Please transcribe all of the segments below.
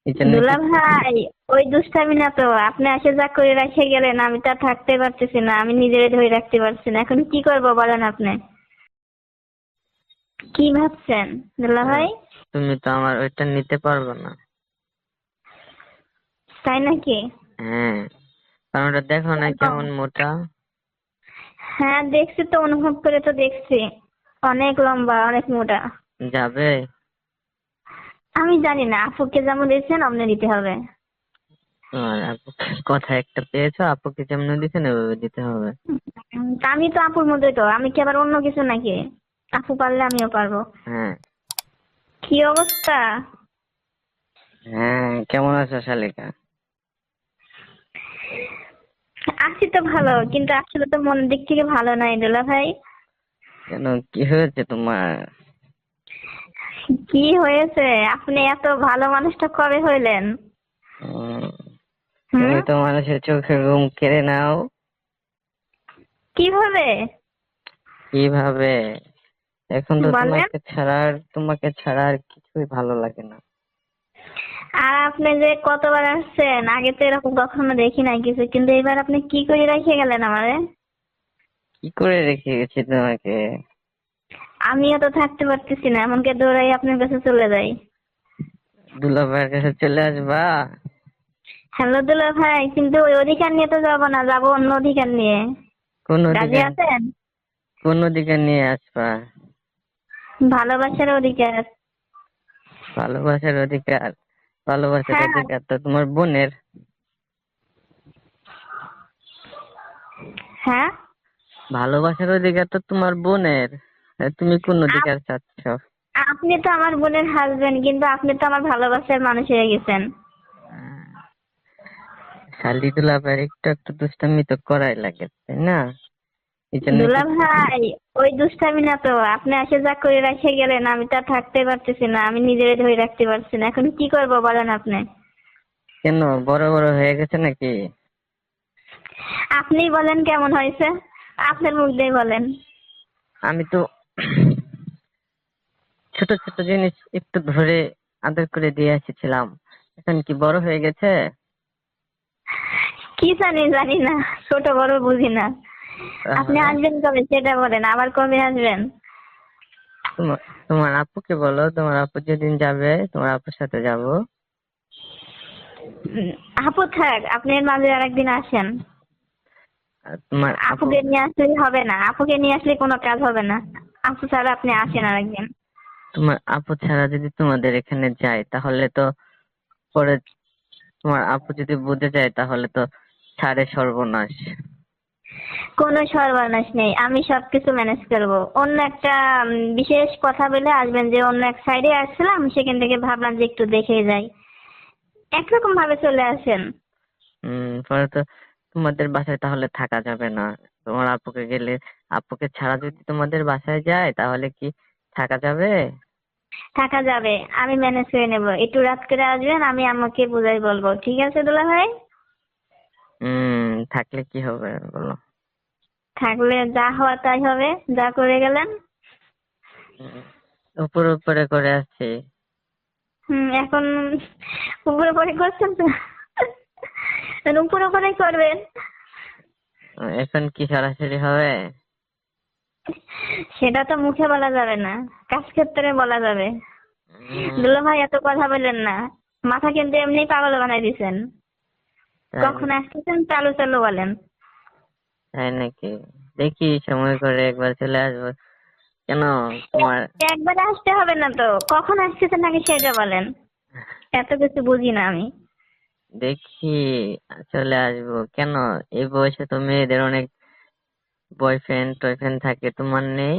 এই জন্য দুলা কি ভাই, ওই দুষ্টামি না তো, আপনি এসে যা করে রেখে গেলেন, আমি তো আর থাকতে পারতেছি না, আমি নিজেরে ধরে রাখতে পারছি না, এখন কি করবো বলেন আপনি? কি ভাবছেন দুলা আহ, ভাই? তুমি তো আমার ওইটা নিতে পারবে না। তাই নাকি? হ্যাঁ, কারণ ওটা দেখো না কেন? কেমন মোটা। হ্যাঁ দেখছি তো, অনুভব করে তো দেখছি, অনেক লম্বা অনেক মোটা। যাবে? আমি জানি না, আপুকে যেমন দিয়েছেন অমনি দিতে হবে। তোমার আপুকে কথা একটা পেয়েছো, আপুকে যেমন দিচ্ছেন এভাবে দিতে হবে। তা আমি তো আপুর মধ্যে, তো আমি কি আবার অন্য কিছু নাকি? আপু পারলে আমিও পারবো। হ্যাঁ। কি অবস্থা? হ্যাঁ, কেমন আছো শালিকা? আছি তো ভালো, কিন্তু আসলে তো মনের দিক থেকে ভালো নাই দুলা ভাই। কেন, কি হয়েছে তোমার? কি হয়েছে? আপনি এত ভালো মানুষটা কবে হইলেন? উম, হুম। তুমি তো মানুষের চোখের ঘুম কেড়ে নাও। কিভাবে? কিভাবে? এখন তো বলেন। তোমাকে ছাড়া আর কিছুই ভালো লাগে না। আর আপনি যে কতবার আসছেন, আগে তো এরকম কখনো দেখি নাই কিছু, কিন্তু এবার আপনি কি করে রেখে গেলেন আমারে? কি করে রেখে গেছি তোমাকে? আমিও তো থাকতে পারতেছি না, এমনকি দৌড়াই আপনার কাছে চলে যাই। দুলাভাইয়ের কাছে চলে আসবা? হ্যালো দুলা ভাই, কিন্তু ওই অধিকার নিয়ে তো যাবো না, যাবো অন্য অধিকার নিয়ে। কোন রাজি অধিকার? আছেন? কোন অধিকার নিয়ে আসবা? ভালোবাসার অধিকার। ভালোবাসার অধিকার? ভালোবাসার হ্যাঁ। অধিকার তো তোমার বোনের। হ্যাঁ। ভালোবাসার অধিকার তো তোমার বোনের। তুমি কোন অধিকার আপ- চাচ্ছ? আপনি তো আমার বোনের হাজবেন্ড, কিন্তু আপনি তো আমার ভালোবাসার মানুষ হয়ে গেছেন। শালি দুলাভাইয়ের একটু একটু দুষ্টামি তো করাই লাগে, তাই না? এই জন্য দুলা কি ভাই, ওই দুষ্টামি না তো, আপনি এসে যা করে রেখে গেলেন, আমি তো আর থাকতে পারতেছি না, আমি নিজেরে ধরে রাখতে পারছি না, এখন কি করবো বলেন আপনি? কেন, বড় বড় হয়ে গেছে নাকি? আপনিই বলেন কেমন হয়েছে, আপনার মুখ দিয়ে বলেন। আমি তো ছোট ছোট জিনিস একটু ধরে আদর করে দিয়ে এসেছিলাম, এখন কি বড় হয়ে গেছে? কি জানি, জানি না, ছোট বড় বুঝি না। আপনি তাহলে আসবেন কবে সেটা বলেন, আবার কবে আসবেন? তোমার তোমার আপুকে বলো, তোমার আপু যেদিন যাবে তোমার আপুর সাথে যাব। উম, আপু থাক, আপনি এর মাঝে আরেকদিন আসেন। আর তোমার আপু, আপুকে নিয়ে আসলে হবে না, আপুকে নিয়ে আসলে কোনো কাজ হবে না। আপু ছাড়া আপনি আসেন আরেকদিন। তোমার আপু ছাড়া যদি তোমাদের এখানে যায় তাহলে তো পরে তোমার আপু যদি বুঝে যায় তাহলে তো ছাড়ে সর্বনাশ। কোনো সর্বনাশ নেই, আমি সবকিছু ম্যানেজ করব। অন্য একটা বিশেষ কথা বলে আসবেন, যে অন্য এক সাইডে আসছিলাম, সেখান থেকে ভাবলাম যে একটু দেখে যাই, একরকম ভাবে চলে আসেন। পরে তো তোমাদের বাসায় তাহলে থাকা যাবে না। তোমার আপুকে গেলে, আপুকে ছাড়া যদি তোমাদের বাসায় যায় তাহলে কি থাকা যাবে? থাকা যাবে, আমি ম্যানেজ করে নেব, একটু রাত করে আসবেন, আমি আমাকে বুঝাই বলবো, ঠিক আছে দুলা ভাই? থাকলে কি হবে বলো? থাকলে যা হওয়া তাই হবে, যা করে গেলেন। উম, উপরে উপরে করে আসছি। এখন উপরে পরে করছেন তো, উপরে উপরে করবেন। এখন কি সরাসরি হবে? সেটা তো মুখে বলা যাবে না, কাজ ক্ষেত্রে বলা যাবে। উম, দুলা ভাই এত কথা বললেন না, মাথা কিন্তু এমনি পাগল বানাই দিছেন। তাই কখন আসতেছেন চালু চালু বলেন। তাই নাকি? দেখি সময় করে একবার চলে আসবো। কেন তোমার? একবারে আসতে হবে না তো, কখন আসতেছেন আগে সেটা বলেন, এত কিছু বুঝি না আমি। দেখি চলে আসবো কেন? এই বয়সে তো মেয়েদের অনেক বয়ফ্রেন্ড টয়ফ্রেন্ড থাকে, তোমার নেই?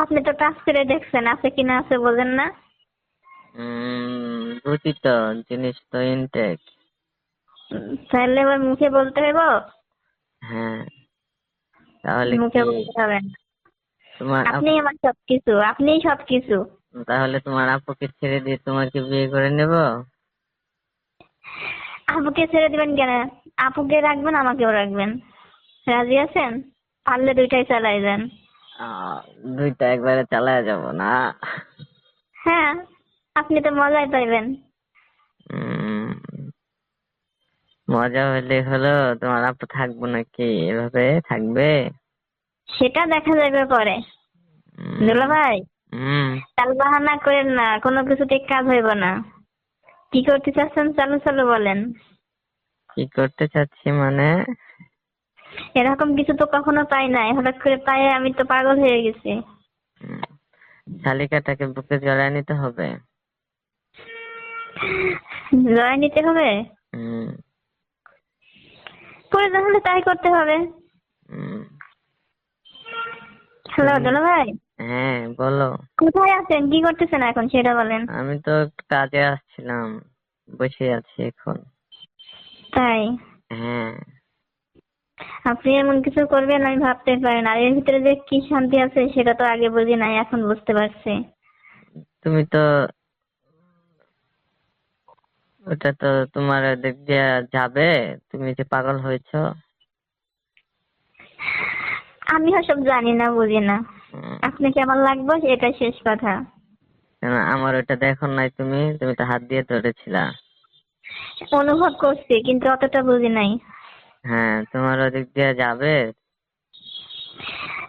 আপনি তো কাজ করে দেখছেন আছে কিনা, আছে বোঝেন না? বুঝি তো, জিনিস তো ইনটেক। তাহলে এবার মুখে বলতে হইব? হ্যাঁ, তাহলে মুখে কি বলতে হবে না। তোমার আপনি আমার সবকিছু, আপনিই সবকিছু। তাহলে তোমার আপুকে ছেড়ে দিয়ে তোমাকে বিয়ে করে নেব? আপুকে ছেড়ে দিবেন কেন? আপুকে রাখবেন, আমাকেও রাখবেন। রাজি আছেন? পারলে দুইটাই চালাই যান। আহ, দুইটা একবারে চালায় যাব না। হ্যাঁ। আপনি তো মজাই পাইবেন। উম, মজা হলে হলো, তোমার আপু থাকবো নাকি, এভাবে থাকবে? সেটা দেখা যাবে পরে। দুলা উম, ভাই, উম, তাল বাহানা করেন না, কোনো কিছুতে কাজ হইব না। কি করতে চাচ্ছেন চালু চালু বলেন। কি করতে চাচ্ছি মানে? এরকম কিছু তো কখনো পাই নাই, হঠাৎ করে পাই আমি তো পাগল হয়ে গেছি। উম, শালিকাটাকে বুকে জড়ায় নিতে হবে। জয় নিতে হবে? উম, প্রয়োজন হলে তাই করতে হবে। উম, হ্যালো তুমি, দুলা ভাই, হ্যাঁ বলো। কোথায় আছেন, কি করতেছেন এখন সেটা বলেন। আমি তো একটু কাজে আসছিলাম, বসে আছি এখন। তাই? হ্যাঁ। আপনি এমন কিছু করবেন আমি ভাবতে পারি না, আর এর ভিতরে যে কি শান্তি আছে সেটা তো আগে বুঝি নাই, এখন বুঝতে পারছি। তুমি তো, ওটা তো তোমার দিক দিয়ে যাবে, তুমি যে পাগল হয়েছো। আমি ওসব জানি না, বুঝি না। উম, আপনি কেমন লাগবে এটাই শেষ কথা। কেন আমার ওটা দেখো নাই? তুমি তুমি তো হাত দিয়ে ধরেছিলা। অনুভব করছি কিন্তু অতটা বুঝি নাই। হ্যাঁ, তোমার ওদিক দিয়ে যাবে।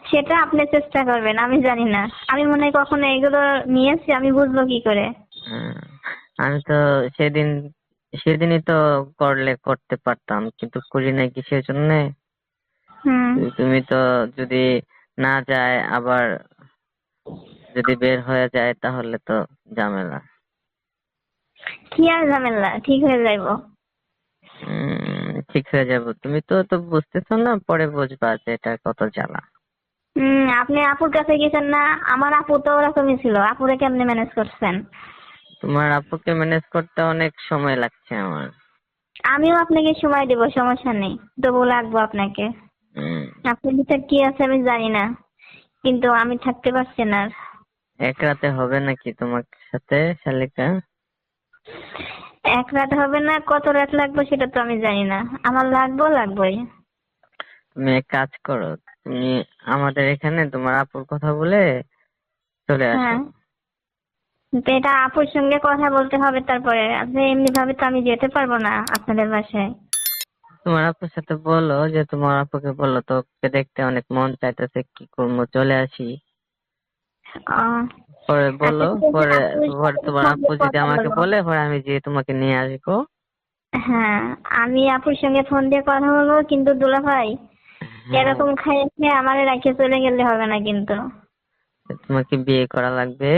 সেটা আপনি চেষ্টা করবেন, আমি জানি না। আমি মনে হয় কখনো এগুলো নিয়েছি, আমি বুঝবো কি করে। হ্যাঁ, আমি তো সেদিন, সেদিনই তো করলে করতে পারতাম, কিন্তু করি নাই কিসের জন্য? হুম। তুমি তো, যদি না যায় আবার, যদি বের হয়ে যায় তাহলে তো ঝামেলা। কি আর ঝামেলা, ঠিক হয়ে যাইবো। ঠিক হয়ে যাবো, তুমি তো তো বুঝতেছো না, পরে বুঝবা যে এটা কত জ্বালা। আপনি আপুর কাছে গেছেন না? আমার আপু তো ওরকমই ছিল, আপুরে কেমনে ম্যানেজ করছেন? তোমার আপুকে ম্যানেজ করতে অনেক সময় লাগছে আমার। আমিও আপনাকে সময় দেবো, সমস্যা নেই, তবু লাগবো আপনাকে। উম, আপনার ভিতর কি আছে আমি জানি না, কিন্তু আমি থাকতে পারছি না আর। এক রাতে হবে নাকি তোমার সাথে, শালিকা? এক রাত হবে না, কত রাত লাগবে সেটা তো আমি জানি না, আমার লাগবোই। তুমি এক কাজ করো, তুমি আমাদের এখানে তোমার আপুর কথা বলে চলে আসো। হ্যাঁ, তো এটা আপুর সঙ্গে কথা বলতে হবে, তারপরে আপনি এমনি ভাবে তো আমি যেতে পারবো না আপনাদের বাসায়। তোমার আপুর সাথে বলো যে, তোমার আপুকে বলো তোকে দেখতে অনেক মন চাইতেছে, কি করবো, চলে আসি। আহ, পরে বলো, আচ্ছা ঠিক আছে, পরে আপুর পরে সাথে তোমার ফোন আপু দিয়ে যদি কথা আমাকে বলবো। বলে, পরে আমি যে তোমাকে নিয়ে আসবো। হ্যাঁ, আমি আপুর সঙ্গে ফোন দিয়ে কথা বলবো, কিন্তু দুলা ভাই হ্যাঁ, এরকম খাইয়ে খেয়ে আমারে রেখে চলে গেলে হবে না কিন্তু। তোমাকে বিয়ে করা লাগবে।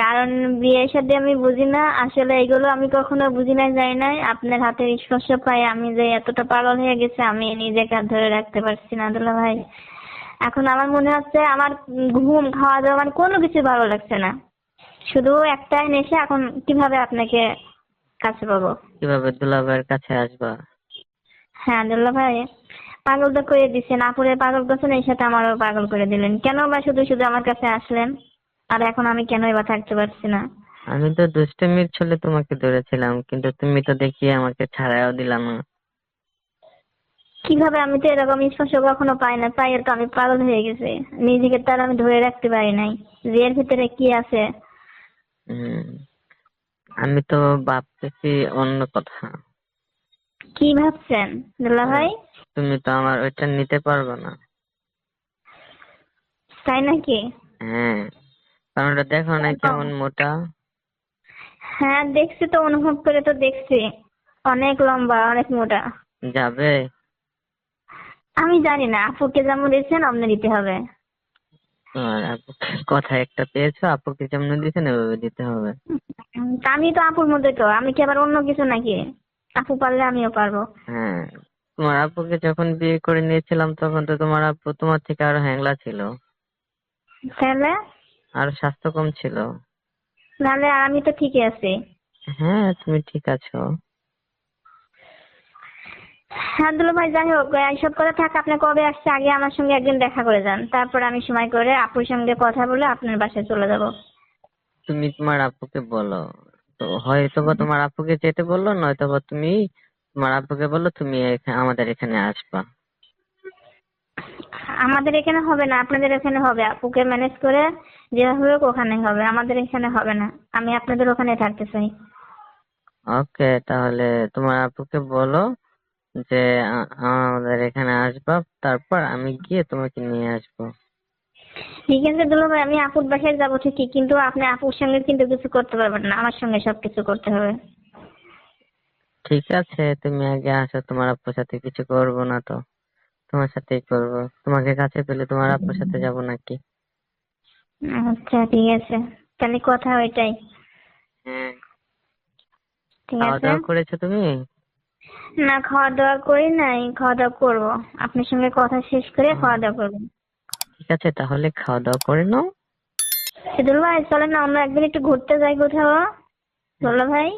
কারণ বিয়ের সাথে আমি বুঝি না আসলে, এগুলো আমি কখনো বুঝি না, যাই নাই আপনার হাতের স্পর্শ পাই আমি যে এতটা পাগল হয়ে গেছে, আমি নিজেকে আর ধরে রাখতে পারছি না দুলা ভাই। এখন আমার মনে হচ্ছে আমার ঘুম খাওয়া দাওয়া মানে কোনো কিছু ভালো লাগছে না, শুধু একটাই নেশা, এখন কিভাবে আপনাকে কাছে পাবো। কিভাবে দুলাভাইয়ের কাছে আসবা? হ্যাঁ দুলা ভাই, পাগল তো করে দিচ্ছেন, আপুরে পাগল করছেন, এই সাথে আমারও পাগল করে দিলেন, কেন বা শুধু শুধু আমার কাছে আসলেন, আর এখন আমি কেনই বা থাকতে পারছি না। আমি তো দুষ্টমির ছলে তোমাকে ধরেছিলাম, কিন্তু তুমি তো দেখি আমাকে ছাড়াও দিলা না। কিভাবে, আমি তো এরকম স্পর্শ কখনো পাই না, পাই তো আমি পাগল হয়ে গেছি, নিজেকে তার আমি ধরে রাখতে পারি নাই যে এর ভিতরে কি আছে। হম, আমি তো ভাবতেছি অন্য কথা। কি ভাবছেন দুলা আহ, ভাই? তুমি তো আমার ওইটা নিতে পারবে না। তাই নাকি? হ্যাঁ, কারণ ওটা দেখো না কেন? কেমন মোটা। হ্যাঁ দেখছি তো, অনুভব করে তো দেখছি, অনেক লম্বা অনেক মোটা। যাবে? আমি জানি না, আপুকে যেমন দিয়েছেন অমনি দিতে হবে। তোমার আপুকে কথা একটা পেয়েছো, আপুকে যেমন দিয়েছেন ওইভাবে দিতে হবে। তা আমি তো আপুর মধ্যে, তো আমি কি আবার অন্য কিছু নাকি? আপু পারলে আমিও পারবো। হ্যাঁ, তোমার আপুকে যখন বিয়ে করে নিয়েছিলাম তখন তো তোমার আপু তোমার থেকে আরো হ্যাংলা ছিল, তাহলে? আর স্বাস্থ্য কম ছিল। নাহলে আর আমি তো ঠিকই আছি। হ্যাঁ, তুমি ঠিক আছো। হ্যাঁ দুলা ভাই, যাই হোক এইসব কথা থাক, আপনি কবে আসছে আগে আমার সঙ্গে একদিন দেখা করে যান, তারপর আমি সময় করে আপুর সঙ্গে কথা বলে আপনার বাসায় চলে যাব। তুমি তোমার আপুকে বলো, তো হয়তো বা তোমার আপুকে যেতে বললো, নয়তো বা তুমি তোমার আপুকে বললো তুমি আমাদের এখানে আসবা। আমাদের এখানে হবে না, আপনাদের এখানে হবে, আপুকে ম্যানেজ করে যেভাবে হোক ওখানে হবে, আমাদের এখানে হবে না। আমি আপনাদের ওখানে থাকতে চাই। ওকে, তাহলে তোমার আপুকে বলো যে আমাদের এখানে আসবা, তারপর আমি গিয়ে তোমাকে নিয়ে আসবো। ঠিক আছে দুলা ভাই, আমি আপুর বাসায় যাবো ঠিকই, কিন্তু আপনি আপুর সঙ্গে কিন্তু কিছু করতে পারবেন না, আমার সঙ্গে সবকিছু করতে হবে। ঠিক আছে, তুমি আগে আসো, তোমার আপুর সাথে কিছু করবো না তো, তোমার সাথেই করবো। তোমাকে কাছে পেলে তোমার আপুর সাথে যাবো নাকি? আচ্ছা ঠিক আছে, তাহলে কথা ওইটাই। হ্যাঁ। ঠিক খাওয়া আছে। দাওয়া করেছো তুমি? না, খাওয়া দাওয়া করি নাই, খাওয়া দাওয়া করবো। আপনার সঙ্গে কথা শেষ করে খাওয়া দাওয়া করবো। ঠিক আছে, তাহলে খাওয়া দাওয়া করে নাও। দুলা ভাই চলেন না আমরা একদিন একটু ঘুরতে যাই কোথাও। দুলা ভাই,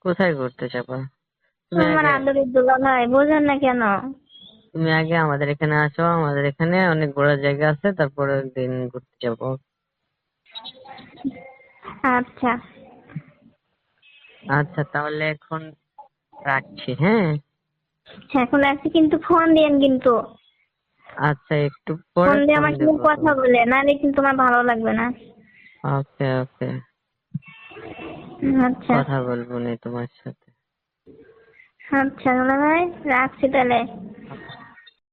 কোথায় ঘুরতে যাবা? তুমি আমার আগে আদরের দুলা ভাই, বোঝেন না কেন? তুমি আগে আমাদের এখানে আসো, আমাদের এখানে অনেক ঘোরার জায়গা আছে, তারপরে একদিন ঘুরতে যাবো। আচ্ছা। আচ্ছা, তাহলে এখন রাখছি, হ্যাঁ। এখন রাখছি, কিন্তু ফোন দিয়েন কিন্তু। আচ্ছা, একটু পরে ফোন দিয়ে ফোন আমার সঙ্গে দেবো কথা তোমাকে। বলে, নাহলে কিন্তু আমার ভালো লাগবে না। ওকে ওকে, আচ্ছা। কথা বলবো নি তোমার সাথে। আচ্ছা দুলা ভাই, রাখছি তাহলে।